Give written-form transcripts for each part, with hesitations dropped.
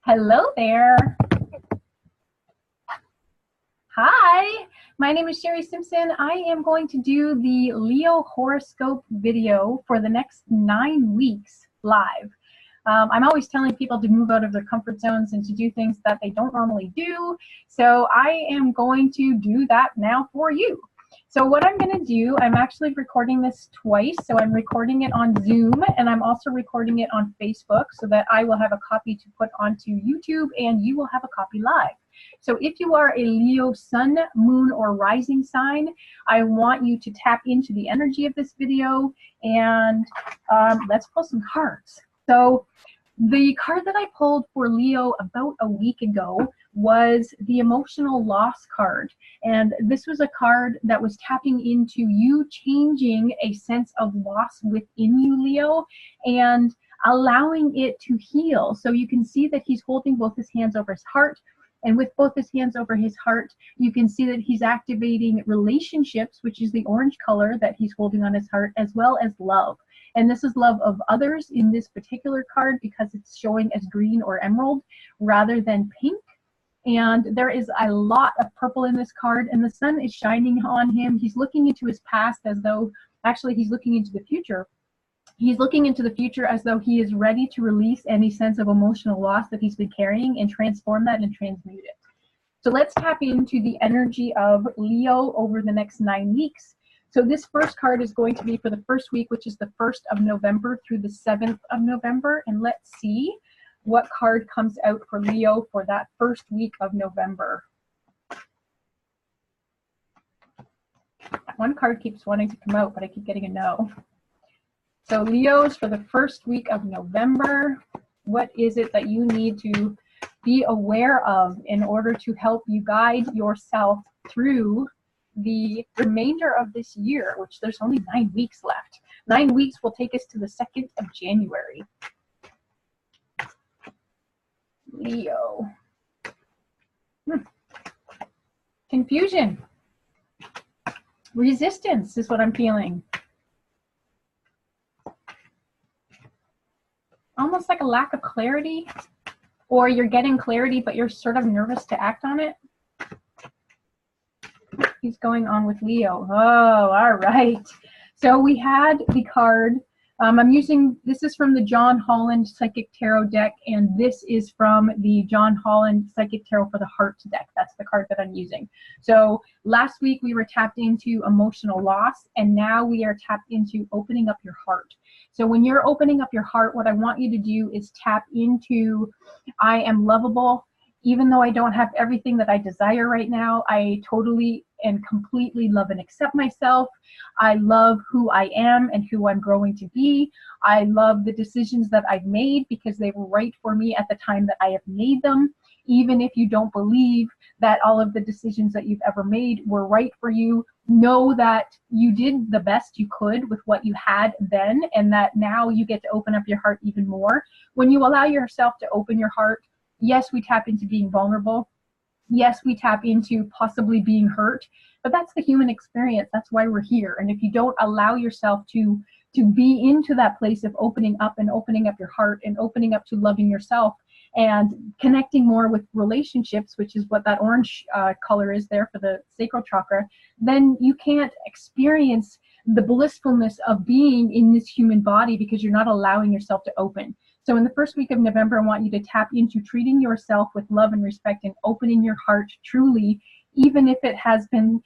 Hello there. Hi, my name is Sherri Simpson. I am going to do the Leo horoscope video for the next 9 weeks live. I'm always telling people to move out of their comfort zones and to do things that they don't normally do. So I am going to do that now for you. So what I'm going to do, I'm actually recording this twice. So I'm recording it on Zoom and I'm also recording it on Facebook so that I will have a copy to put onto YouTube and you will have a copy live. So if you are a Leo sun, moon, or rising sign, I want you to tap into the energy of this video and let's pull some cards. So the card that I pulled for Leo about a week ago was the emotional loss card. And this was a card that was tapping into you changing a sense of loss within you, Leo, and allowing it to heal. So you can see that he's holding both his hands over his heart. And with both his hands over his heart, you can see that he's activating relationships, which is the orange color that he's holding on his heart, as well as love. And this is love of others in this particular card because it's showing as green or emerald rather than pink. And there is a lot of purple in this card, and the sun is shining on him. He's looking into his past as though, actually he's looking into the future. He's looking into the future as though he is ready to release any sense of emotional loss that he's been carrying and transform that and transmute it. So let's tap into the energy of Leo over the next 9 weeks. So this first card is going to be for the first week, which is the 1st of November through the 7th of November. And let's see what card comes out for Leo for that first week of November. One card keeps wanting to come out, but I keep getting a no. So Leos, for the first week of November, what is it that you need to be aware of in order to help you guide yourself through the remainder of this year, which there's only 9 weeks left. 9 weeks will take us to the 2nd of January. Leo. Confusion. Resistance is what I'm feeling. Almost like a lack of clarity, or you're getting clarity, but you're sort of nervous to act on it. What's going on with Leo? Oh, all right. So we had the card. I'm using, this is from the John Holland Psychic Tarot deck, and this is from the John Holland Psychic Tarot for the Heart deck. That's the card that I'm using. So last week we were tapped into emotional loss, and now we are tapped into opening up your heart. So when you're opening up your heart, what I want you to do is tap into, I am lovable. Even though I don't have everything that I desire right now, I totally and completely love and accept myself. I love who I am and who I'm growing to be. I love the decisions that I've made because they were right for me at the time that I have made them. Even if you don't believe that all of the decisions that you've ever made were right for you, know that you did the best you could with what you had then, and that now you get to open up your heart even more. When you allow yourself to open your heart, yes, we tap into being vulnerable. Yes, we tap into possibly being hurt, but that's the human experience. That's why we're here. And if you don't allow yourself to be into that place of opening up and opening up your heart and opening up to loving yourself and connecting more with relationships, which is what that orange color is there for the sacral chakra, then you can't experience the blissfulness of being in this human body because you're not allowing yourself to open. So in the first week of November, I want you to tap into treating yourself with love and respect and opening your heart truly, even if it has been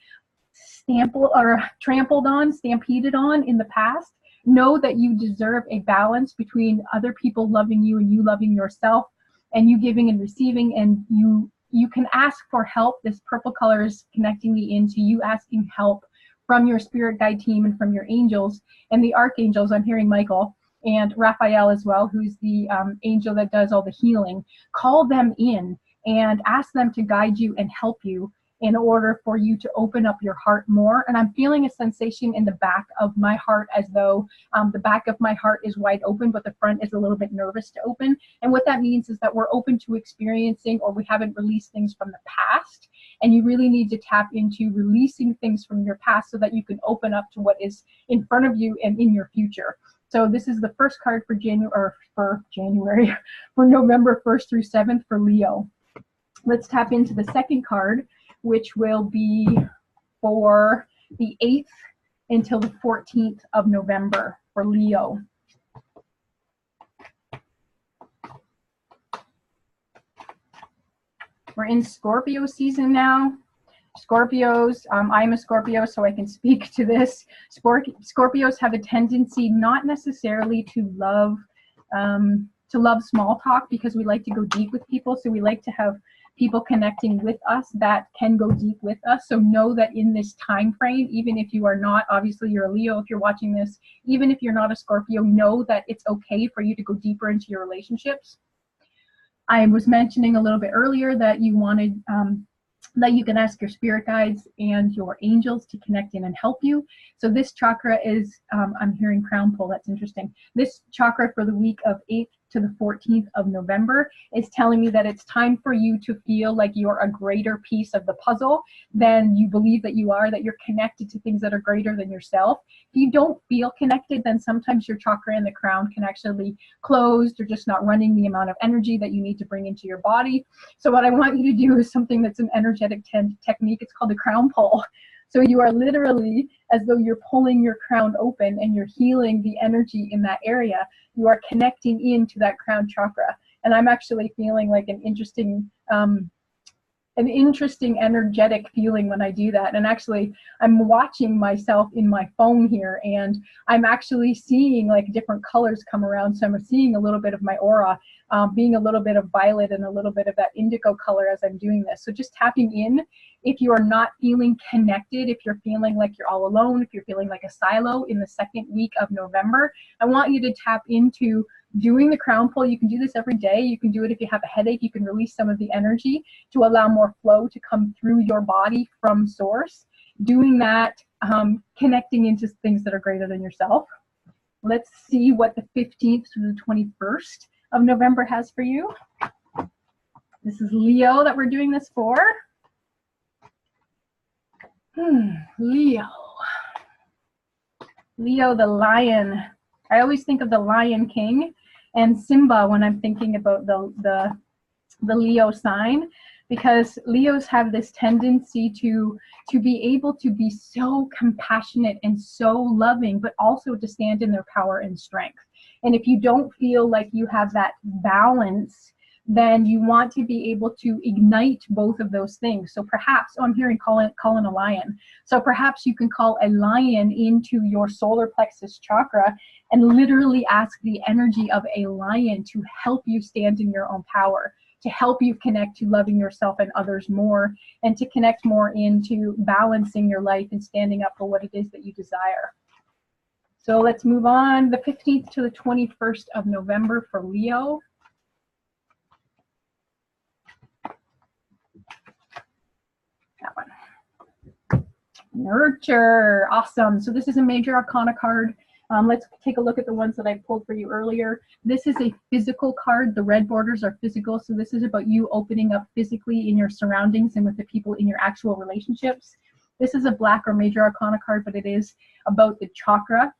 trampled on, stampeded on in the past. Know that you deserve a balance between other people loving you and you loving yourself, and you giving and receiving, and you can ask for help. This purple color is connecting me into you asking help from your spirit guide team and from your angels and the archangels. I'm hearing Michael and Raphael as well, who's the angel that does all the healing. Call them in and ask them to guide you and help you in order for you to open up your heart more. And I'm feeling a sensation in the back of my heart as though the back of my heart is wide open, but the front is a little bit nervous to open. And what that means is that we're open to experiencing, or we haven't released things from the past. And you really need to tap into releasing things from your past so that you can open up to what is in front of you and in your future. So this is the first card for January, for November 1st through 7th for Leo. Let's tap into the second card, which will be for the 8th until the 14th of November for Leo. We're in Scorpio season now. Scorpios, I'm a Scorpio, so I can speak to this. Scorpios have a tendency not necessarily to love small talk, because we like to go deep with people. So we like to have people connecting with us that can go deep with us. So know that in this time frame, even if you are not, obviously you're a Leo if you're watching this, even if you're not a Scorpio, know that it's okay for you to go deeper into your relationships. I was mentioning a little bit earlier that you wanted that you can ask your spirit guides and your angels to connect in and help you. So this chakra is, I'm hearing crown pull, that's interesting. This chakra for the week of 8th to the 14th of November is telling me that it's time for you to feel like you're a greater piece of the puzzle than you believe that you are, that you're connected to things that are greater than yourself. If you don't feel connected, then sometimes your chakra in the crown can actually be closed or just not running the amount of energy that you need to bring into your body. So what I want you to do is something that's an energetic technique. It's called a crown pull. So you are literally, as though you're pulling your crown open and you're healing the energy in that area. You are connecting into that crown chakra. And I'm actually feeling like an interesting energetic feeling when I do that. And actually, I'm watching myself in my phone here, and I'm actually seeing like different colors come around. So I'm seeing a little bit of my aura being a little bit of violet and a little bit of that indigo color as I'm doing this. So just tapping in. If you are not feeling connected, if you're feeling like you're all alone, if you're feeling like a silo in the second week of November, I want you to tap into doing the crown pull. You can do this every day. You can do it if you have a headache. You can release some of the energy to allow more flow to come through your body from source. Doing that, connecting into things that are greater than yourself. Let's see what the 15th through the 21st of November has for you. This is Leo that we're doing this for. Leo the lion. I always think of the Lion King and Simba when I'm thinking about the Leo sign, because Leos have this tendency to be able to be so compassionate and so loving, but also to stand in their power and strength. And if you don't feel like you have that balance, then you want to be able to ignite both of those things. So perhaps, I'm hearing calling a lion. So perhaps you can call a lion into your solar plexus chakra and literally ask the energy of a lion to help you stand in your own power, to help you connect to loving yourself and others more, and to connect more into balancing your life and standing up for what it is that you desire. So let's move on. The 15th to the 21st of November for Leo. That one. Nurture. Awesome. So this is a major arcana card. Let's take a look at the ones that I pulled for you earlier. This is a physical card. The red borders are physical. So this is about you opening up physically in your surroundings and with the people in your actual relationships. This is a black or major arcana card, but it is about the chakra.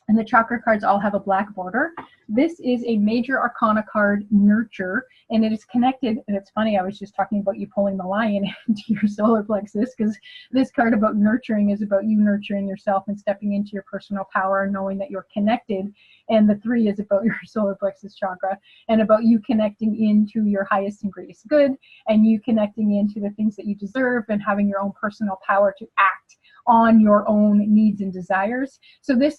And the chakra cards all have a black border. This is a major arcana card, Nurture, and it is connected. And it's funny, I was just talking about you pulling the lion into your solar plexus, because this card about nurturing is about you nurturing yourself and stepping into your personal power and knowing that you're connected. And the 3 is about your solar plexus chakra and about you connecting into your highest and greatest good, and you connecting into the things that you deserve and having your own personal power to act on your own needs and desires. So this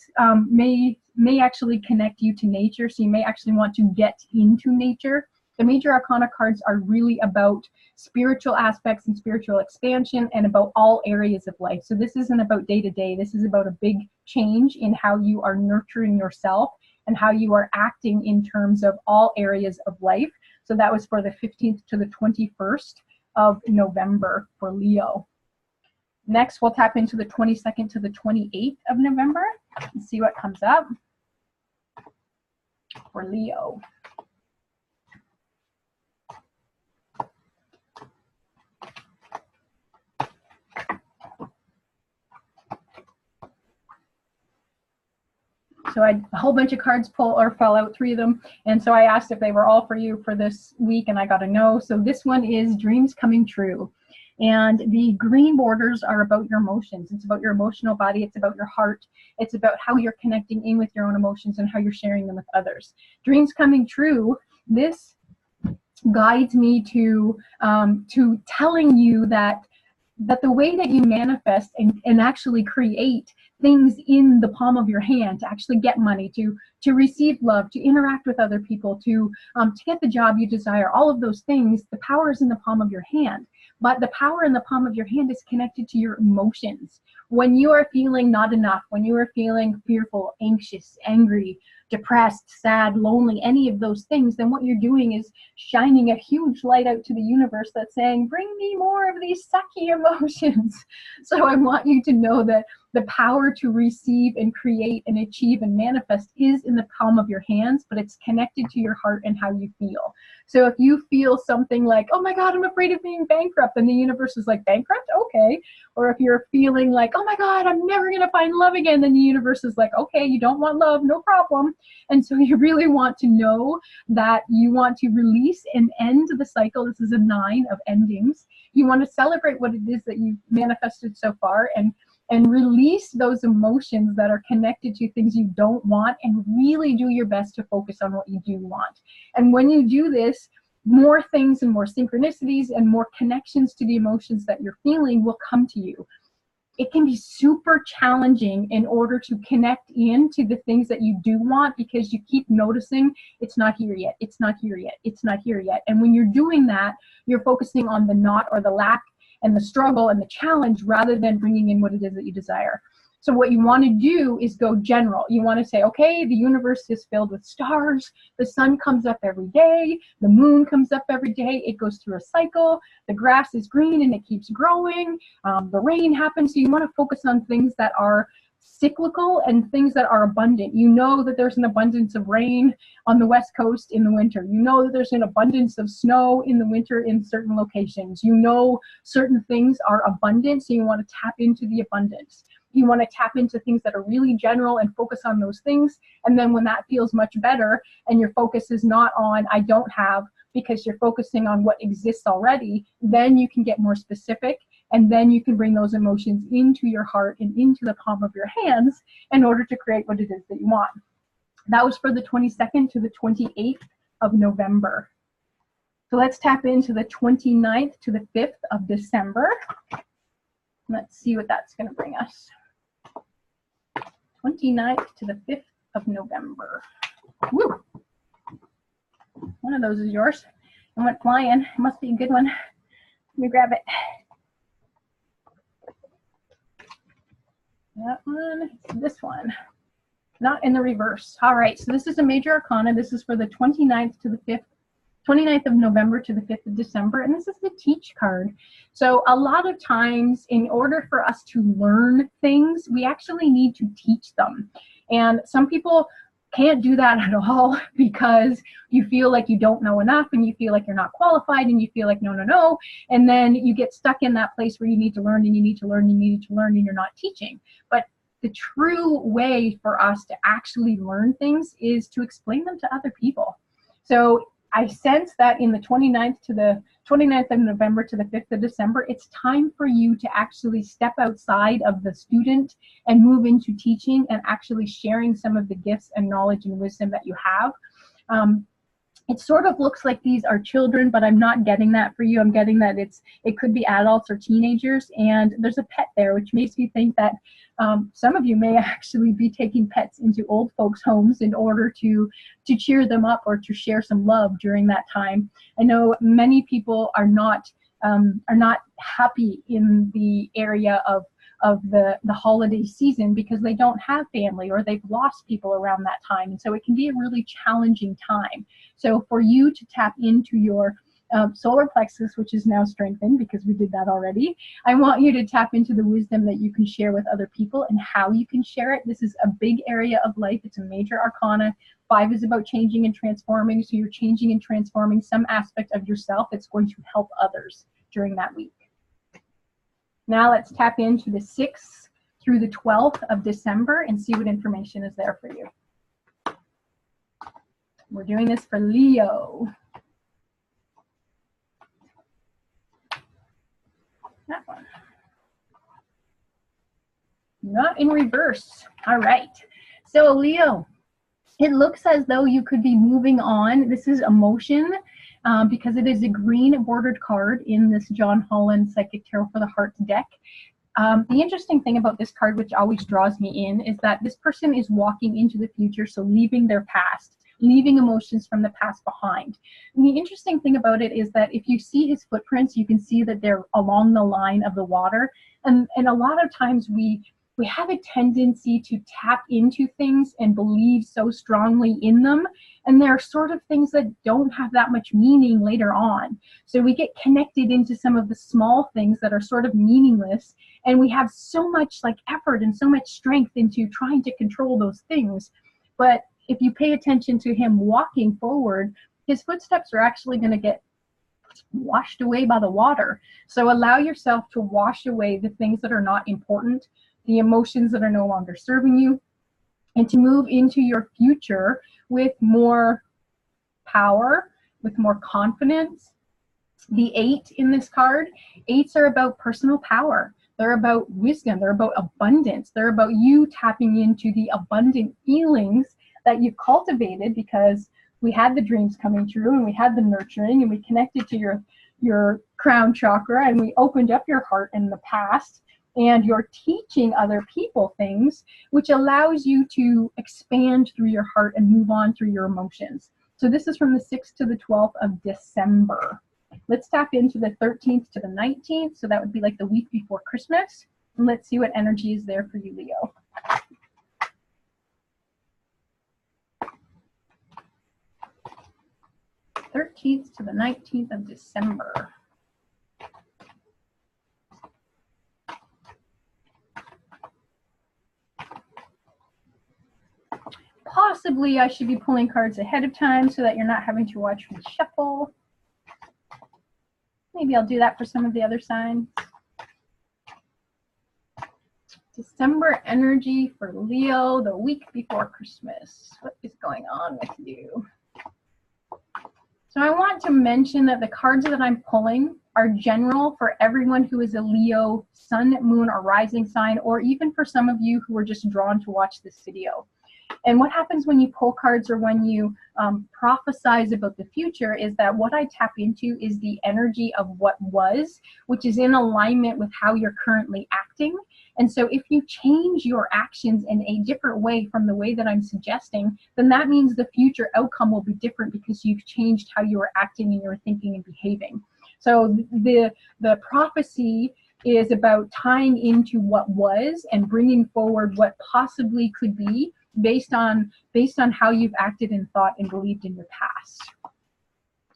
may actually connect you to nature. So you may actually want to get into nature. The major arcana cards are really about spiritual aspects and spiritual expansion and about all areas of life. So this isn't about day to day. This is about a big change in how you are nurturing yourself and how you are acting in terms of all areas of life. So that was for the 15th to the 21st of November for Leo. Next, we'll tap into the 22nd to the 28th of November and see what comes up for Leo. So I had a whole bunch of cards fell out, 3 of them. And so I asked if they were all for you for this week, and I got a no. So this one is dreams coming true. And the green borders are about your emotions. It's about your emotional body. It's about your heart. It's about how you're connecting in with your own emotions and how you're sharing them with others. Dreams coming true. This guides me to telling you that the way that you manifest and actually create things in the palm of your hand, to actually get money, to receive love, to interact with other people, to get the job you desire, all of those things, the power is in the palm of your hand. But the power in the palm of your hand is connected to your emotions. When you are feeling not enough, when you are feeling fearful, anxious, angry, depressed, sad, lonely, any of those things, then what you're doing is shining a huge light out to the universe that's saying, bring me more of these sucky emotions. So I want you to know that the power to receive and create and achieve and manifest is in the palm of your hands, but it's connected to your heart and how you feel. So if you feel something like, oh my God, I'm afraid of being bankrupt, and the universe is like, bankrupt? Okay. Or if you're feeling like, oh my God, I'm never going to find love again, then the universe is like, okay, you don't want love, no problem. And so you really want to know that you want to release and end the cycle. This is a 9 of endings. You want to celebrate what it is that you've manifested so far, and release those emotions that are connected to things you don't want, and really do your best to focus on what you do want. And when you do this, more things and more synchronicities and more connections to the emotions that you're feeling will come to you. It can be super challenging in order to connect into the things that you do want, because you keep noticing it's not here yet, it's not here yet, it's not here yet. And when you're doing that, you're focusing on the not or the lack and the struggle and the challenge, rather than bringing in what it is that you desire. So what you want to do is go general. You want to say, okay, the universe is filled with stars. The sun comes up every day. The moon comes up every day. It goes through a cycle. The grass is green and it keeps growing. The rain happens. So you want to focus on things that are cyclical and things that are abundant. You know that there's an abundance of rain on the West Coast in the winter. You know that there's an abundance of snow in the winter in certain locations. You know certain things are abundant, so you want to tap into the abundance. You want to tap into things that are really general and focus on those things. And then when that feels much better and your focus is not on I don't have, because you're focusing on what exists already, then you can get more specific, and then you can bring those emotions into your heart and into the palm of your hands in order to create what it is that you want. That was for the 22nd to the 28th of November. So let's tap into the 29th to the 5th of December. Let's see what that's going to bring us. 29th to the 5th of November. Woo! One of those is yours. It went flying. It must be a good one. Let me grab it. That one, this one. Not in the reverse. All right, so this is a major arcana. This is for the 29th to the 5th. 29th of November to the 5th of December, and this is the teach card. So a lot of times, in order for us to learn things, we actually need to teach them. And some people can't do that at all because you feel like you don't know enough, and you feel like you're not qualified, and you feel like no, and then you get stuck in that place where you need to learn and you need to learn and you need to learn, and you're not teaching. But the true way for us to actually learn things is to explain them to other people. So I sense that in the 29th of November to the 5th of December, it's time for you to actually step outside of the student and move into teaching and actually sharing some of the gifts and knowledge and wisdom that you have. It sort of looks like these are children, but I'm not getting that for you. I'm getting that it could be adults or teenagers, and there's a pet there, which makes me think that some of you may actually be taking pets into old folks' homes in order to cheer them up or to share some love during that time. I know many people are not happy in the area of the holiday season because they don't have family or they've lost people around that time. And so it can be a really challenging time. So for you to tap into your solar plexus, which is now strengthened because we did that already, I want you to tap into the wisdom that you can share with other people and how you can share it. This is a big area of life. It's a major arcana. 5 is about changing and transforming. So you're changing and transforming some aspect of yourself that's going to help others during that week. Now let's tap into the 6th through the 12th of December and see what information is there for you. We're doing this for Leo. That one. Not in reverse. All right. So Leo, it looks as though you could be moving on. This is emotion because it is a green bordered card in this John Holland Psychic Tarot for the Heart deck. The interesting thing about this card, which always draws me in, is that this person is walking into the future, so leaving their past, leaving emotions from the past behind. And the interesting thing about it is that if you see his footprints, you can see that they're along the line of the water. And a lot of times we have a tendency to tap into things and believe so strongly in them. And they're sort of things that don't have that much meaning later on. So we get connected into some of the small things that are sort of meaningless. And we have so much like effort and so much strength into trying to control those things. But if you pay attention to him walking forward, his footsteps are actually going to get washed away by the water. So allow yourself to wash away the things that are not important, the emotions that are no longer serving you, and to move into your future with more power, with more confidence. The 8 in this card, 8s are about personal power. They're about wisdom. They're about abundance. They're about you tapping into the abundant feelings that you've cultivated because we had the dreams coming true and we had the nurturing and we connected to your crown chakra and we opened up your heart in the past. And you're teaching other people things, which allows you to expand through your heart and move on through your emotions. So this is from the 6th to the 12th of December. Let's tap into the 13th to the 19th. So that would be like the week before Christmas. And let's see what energy is there for you, Leo. th to the 19th of December. Possibly I should be pulling cards ahead of time so that you're not having to watch me shuffle. Maybe I'll do that for some of the other signs. December energy for Leo, the week before Christmas. What is going on with you? So I want to mention that the cards that I'm pulling are general for everyone who is a Leo sun, moon, or rising sign, or even for some of you who are just drawn to watch this video. And what happens when you pull cards or when you prophesize about the future is that what I tap into is the energy of what was, which is in alignment with how you're currently acting. And so if you change your actions in a different way from the way that I'm suggesting, then that means the future outcome will be different because you've changed how you are acting and you're thinking and behaving. So the prophecy is about tying into what was and bringing forward what possibly could be based on how you've acted and thought and believed in your past.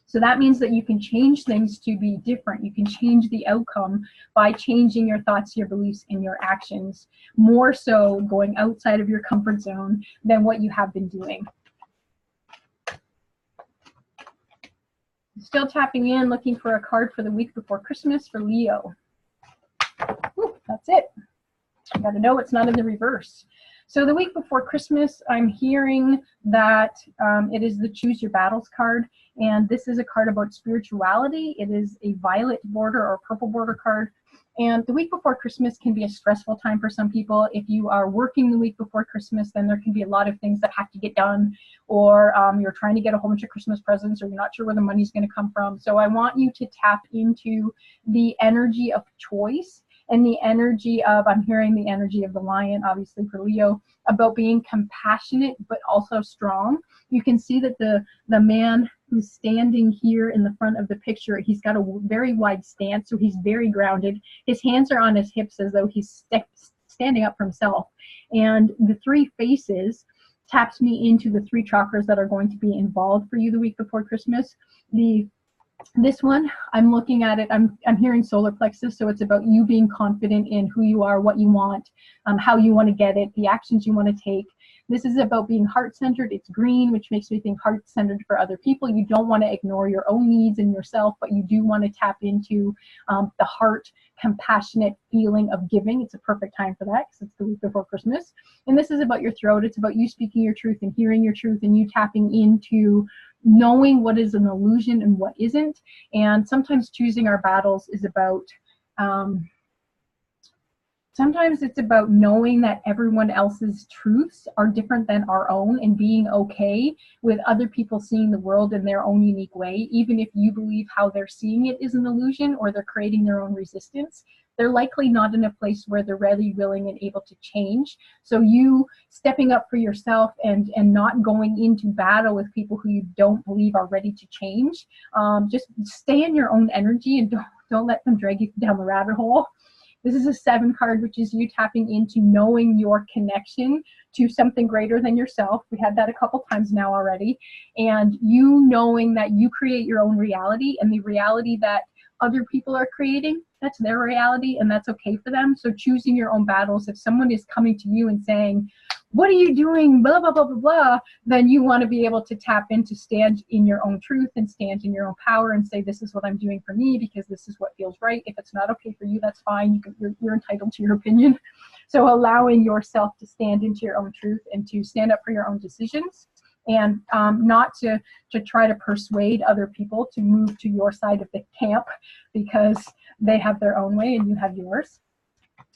So that means that you can change things to be different. You can change the outcome by changing your thoughts, your beliefs, and your actions, more so going outside of your comfort zone than what you have been doing. Still tapping in, looking for a card for the week before Christmas for Leo. Ooh, that's it. You got to know it's not in the reverse. So the week before Christmas, I'm hearing that it is the Choose Your Battles card. And this is a card about spirituality. It is a violet border or purple border card. And the week before Christmas can be a stressful time for some people. If you are working the week before Christmas, then there can be a lot of things that have to get done, or you're trying to get a whole bunch of Christmas presents, or you're not sure where the money's going to come from. So I want you to tap into the energy of choice and the energy of, I'm hearing the energy of the lion, obviously for Leo, about being compassionate but also strong. You can see that the man who's standing here in the front of the picture, he's got a very wide stance, so he's very grounded. His hands are on his hips as though he's standing up for himself. And the 3 faces taps me into the 3 chakras that are going to be involved for you the week before Christmas. This one, I'm looking at it, I'm hearing solar plexus, so it's about you being confident in who you are, what you want, how you want to get it, the actions you want to take. This is about being heart-centered. It's green, which makes me think heart-centered for other people. You don't want to ignore your own needs and yourself, but you do want to tap into the heart, compassionate feeling of giving. It's a perfect time for that because it's the week before Christmas. And this is about your throat. It's about you speaking your truth and hearing your truth, and you tapping into knowing what is an illusion and what isn't. And sometimes choosing our battles is about sometimes it's about knowing that everyone else's truths are different than our own, and being okay with other people seeing the world in their own unique way. Even if you believe how they're seeing it is an illusion, or they're creating their own resistance, they're likely not in a place where they're ready, willing, and able to change. So you stepping up for yourself and not going into battle with people who you don't believe are ready to change. Just stay in your own energy and don't let them drag you down the rabbit hole. This is a 7 card, which is you tapping into knowing your connection to something greater than yourself. We had that a couple times now already. And you knowing that you create your own reality, and the reality that other people are creating, that's their reality, and that's okay for them. So choosing your own battles. If someone is coming to you and saying, what are you doing, blah, blah, blah, blah, blah, then you want to be able to tap into stand in your own truth and stand in your own power and say, this is what I'm doing for me because this is what feels right. If it's not okay for you, that's fine. You're entitled to your opinion. So allowing yourself to stand into your own truth and to stand up for your own decisions, and not to try to persuade other people to move to your side of the camp because they have their own way and you have yours.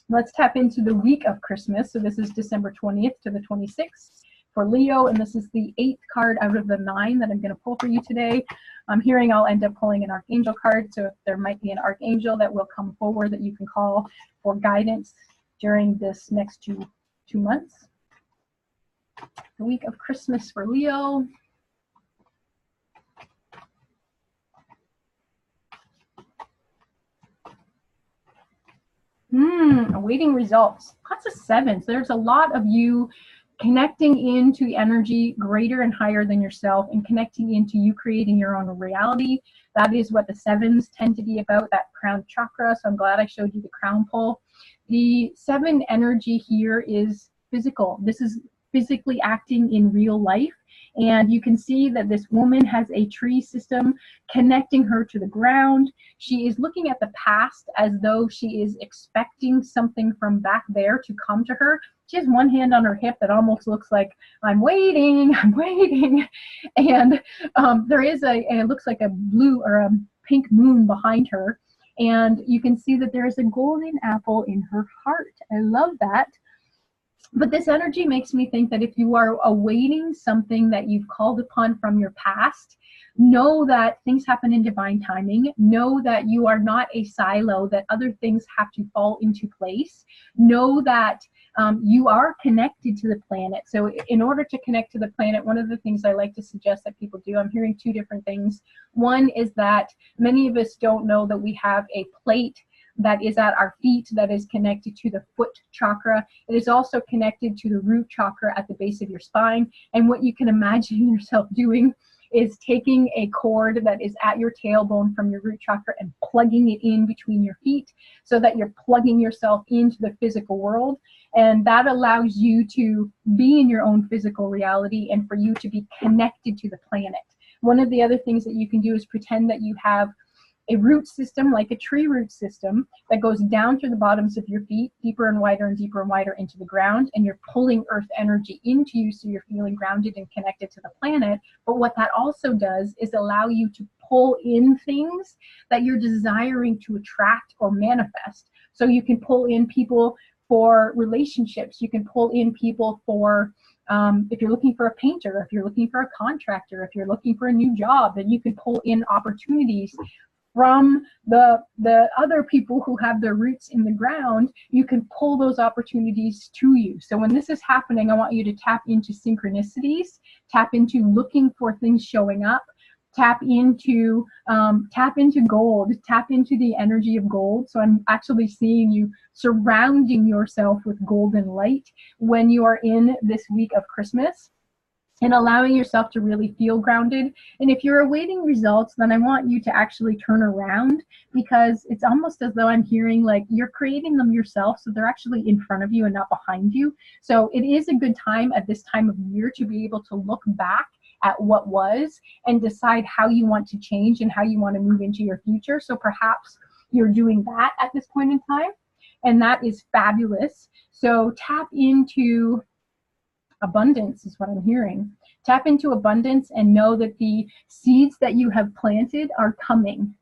Let's tap into the week of Christmas. So this is December 20th to the 26th for Leo, and this is the 8th card out of the 9 that I'm going to pull for you today. I'm hearing I'll end up pulling an archangel card, so if there might be an archangel that will come forward that you can call for guidance during this next two months. The week of Christmas for Leo. Awaiting results. Lots of 7s. There's a lot of you connecting into energy greater and higher than yourself, and connecting into you creating your own reality. That is what the 7s tend to be about, that crown chakra. So I'm glad I showed you the crown pull. The 7 energy here is physical. This is physically acting in real life. And you can see that this woman has a tree system connecting her to the ground. She is looking at the past as though she is expecting something from back there to come to her. She has one hand on her hip that almost looks like, I'm waiting, I'm waiting. And there is it looks like a blue or a pink moon behind her. And you can see that there is a golden apple in her heart. I love that. But this energy makes me think that if you are awaiting something that you've called upon from your past, know that things happen in divine timing. Know that you are not a silo, that other things have to fall into place. Know that you are connected to the planet. So in order to connect to the planet, one of the things I like to suggest that people do, I'm hearing 2 different things. One is that many of us don't know that we have a plate that is at our feet that is connected to the foot chakra. It is also connected to the root chakra at the base of your spine. And what you can imagine yourself doing is taking a cord that is at your tailbone from your root chakra and plugging it in between your feet so that you're plugging yourself into the physical world. And that allows you to be in your own physical reality and for you to be connected to the planet. One of the other things that you can do is pretend that you have a root system, like a tree root system, that goes down through the bottoms of your feet, deeper and wider into the ground, and you're pulling earth energy into you so you're feeling grounded and connected to the planet. But what that also does is allow you to pull in things that you're desiring to attract or manifest. So you can pull in people for relationships, you can pull in people for if you're looking for a painter, if you're looking for a contractor, if you're looking for a new job, then you can pull in opportunities from the other people who have their roots in the ground. You can pull those opportunities to you. So when this is happening, I want you to tap into synchronicities, tap into looking for things showing up, tap into gold, tap into the energy of gold. So I'm actually seeing you surrounding yourself with golden light when you are in this week of Christmas. and allowing yourself to really feel grounded. And if you're awaiting results, then I want you to actually turn around, because it's almost as though I'm hearing like you're creating them yourself, so they're actually in front of you and not behind you. So it is a good time at this time of year to be able to look back at what was and decide how you want to change and how you want to move into your future. So perhaps you're doing that at this point in time, and that is fabulous. So tap into abundance is what I'm hearing. Tap into abundance and know that the seeds that you have planted are coming.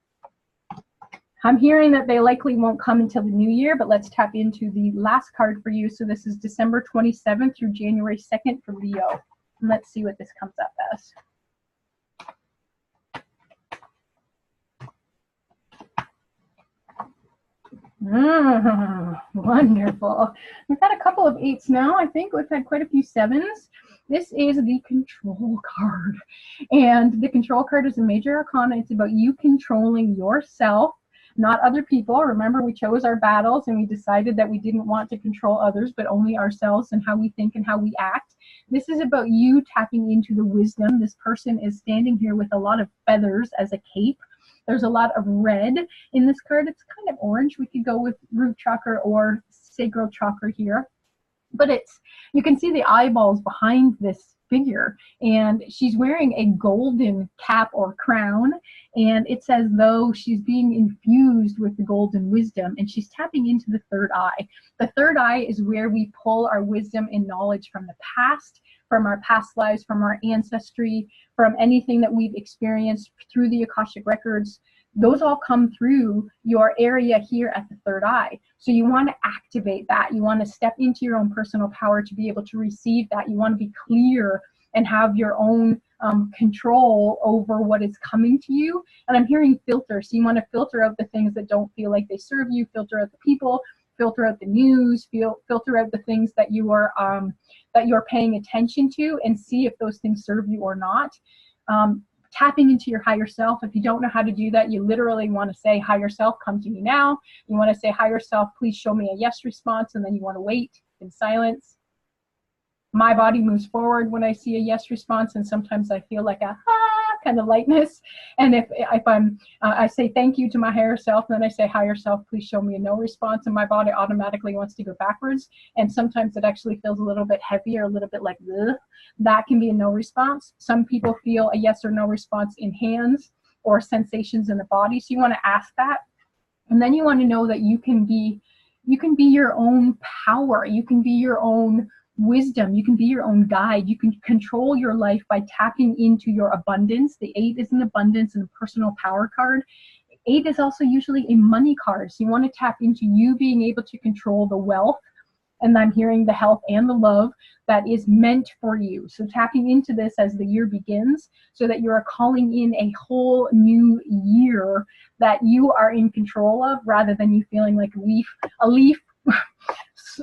I'm hearing that they likely won't come until the new year, but let's tap into the last card for you. So this is December 27th through January 2nd for Leo. And let's see what this comes up as. Wonderful. We've had a couple of 8s now. I think we've had quite a few 7s. This is the control card. And the control card is a major arcana. It's about you controlling yourself, not other people. Remember, we chose our battles and we decided that we didn't want to control others, but only ourselves and how we think and how we act. This is about you tapping into the wisdom. This person is standing here with a lot of feathers as a cape. There's a lot of red in this card. It's kind of orange. We could go with root chakra or sacral chakra here. But it's, you can see the eyeballs behind this figure, and she's wearing a golden cap or crown, and it's as though she's being infused with the golden wisdom, and she's tapping into the third eye. The third eye is where we pull our wisdom and knowledge from the past, from our past lives, from our ancestry, from anything that we've experienced through the Akashic records. Those all come through your area here at the third eye. So you want to activate that. You want to step into your own personal power to be able to receive that. You want to be clear and have your own control over what is coming to you. And I'm hearing filter. So you want to filter out the things that don't feel like they serve you, filter out the people, filter out the news, filter out the things that you are that you're paying attention to, and see if those things serve you or not. Tapping into your higher self. If you don't know how to do that, you literally want to say, higher self, come to me now. You want to say, higher self, please show me a yes response, and then you want to wait in silence. My body moves forward when I see a yes response, and sometimes I feel like a kind of lightness. And if I'm, I say thank you to my higher self, and then I say, higher self, please show me a no response, and my body automatically wants to go backwards. And sometimes it actually feels a little bit heavy or a little bit like, ugh. That can be a no response. Some people feel a yes or no response in hands or sensations in the body. So you want to ask that. And then you want to know that you can be your own power. You can be your own wisdom. You can be your own guide. You can control your life by tapping into your abundance. The 8 is an abundance and a personal power card. 8 is also usually a money card. So you want to tap into you being able to control the wealth, and I'm hearing the health and the love that is meant for you. So tapping into this as the year begins, so that you are calling in a whole new year that you are in control of, rather than you feeling like a leaf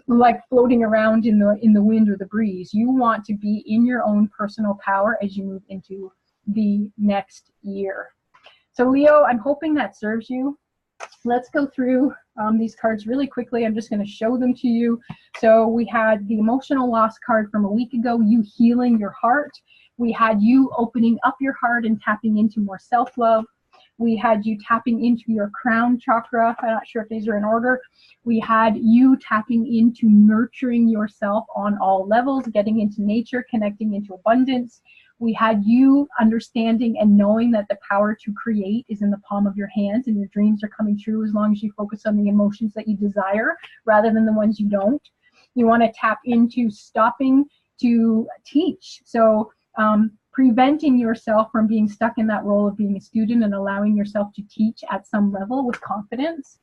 like floating around in the wind or the breeze. You want to be in your own personal power as you move into the next year. So Leo, I'm hoping that serves you. Let's go through these cards really quickly. I'm just going to show them to you. So we had the emotional loss card from a week ago, you healing your heart. We had you opening up your heart and tapping into more self-love. We had you tapping into your crown chakra. I'm not sure if these are in order. We had you tapping into nurturing yourself on all levels, getting into nature, connecting into abundance. We had you understanding and knowing that the power to create is in the palm of your hands, and your dreams are coming true as long as you focus on the emotions that you desire rather than the ones you don't. You want to tap into stopping to teach. So preventing yourself from being stuck in that role of being a student and allowing yourself to teach at some level with confidence.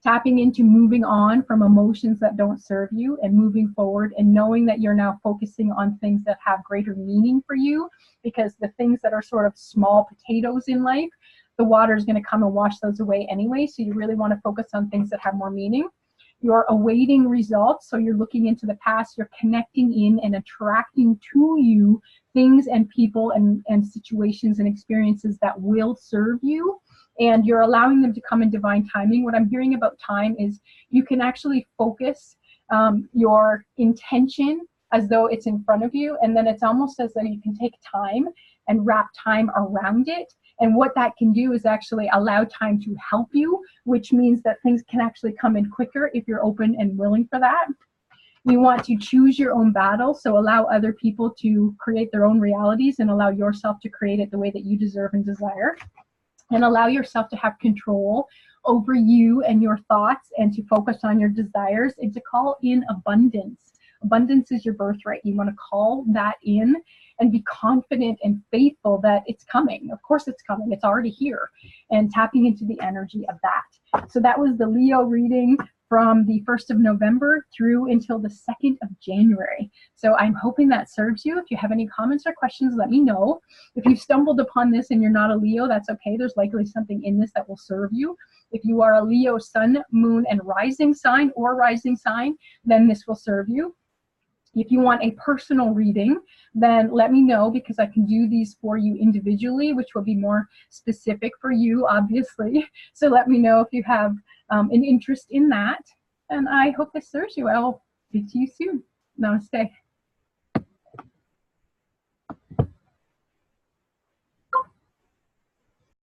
Tapping into moving on from emotions that don't serve you and moving forward, and knowing that you're now focusing on things that have greater meaning for you, because the things that are sort of small potatoes in life, the water is going to come and wash those away anyway. So you really want to focus on things that have more meaning. You're awaiting results, so you're looking into the past, you're connecting in and attracting to you things and people and situations and experiences that will serve you, and you're allowing them to come in divine timing. What I'm hearing about time is you can actually focus your intention as though it's in front of you, and then it's almost as though you can take time and wrap time around it. And what that can do is actually allow time to help you, which means that things can actually come in quicker if you're open and willing for that. You want to choose your own battle, so allow other people to create their own realities and allow yourself to create it the way that you deserve and desire. And allow yourself to have control over you and your thoughts, and to focus on your desires, and to call in abundance. Abundance is your birthright. You want to call that in and be confident and faithful that it's coming. Of course it's coming. It's already here. And tapping into the energy of that. So that was the Leo reading from the 1st of November through until the 2nd of January. So I'm hoping that serves you. If you have any comments or questions, let me know. If you've stumbled upon this and you're not a Leo, that's okay. There's likely something in this that will serve you. If you are a Leo sun, moon, and rising sign, then this will serve you. If you want a personal reading, then let me know, because I can do these for you individually, which will be more specific for you, obviously. So let me know if you have an interest in that. And I hope this serves you. I will speak to you soon. Namaste.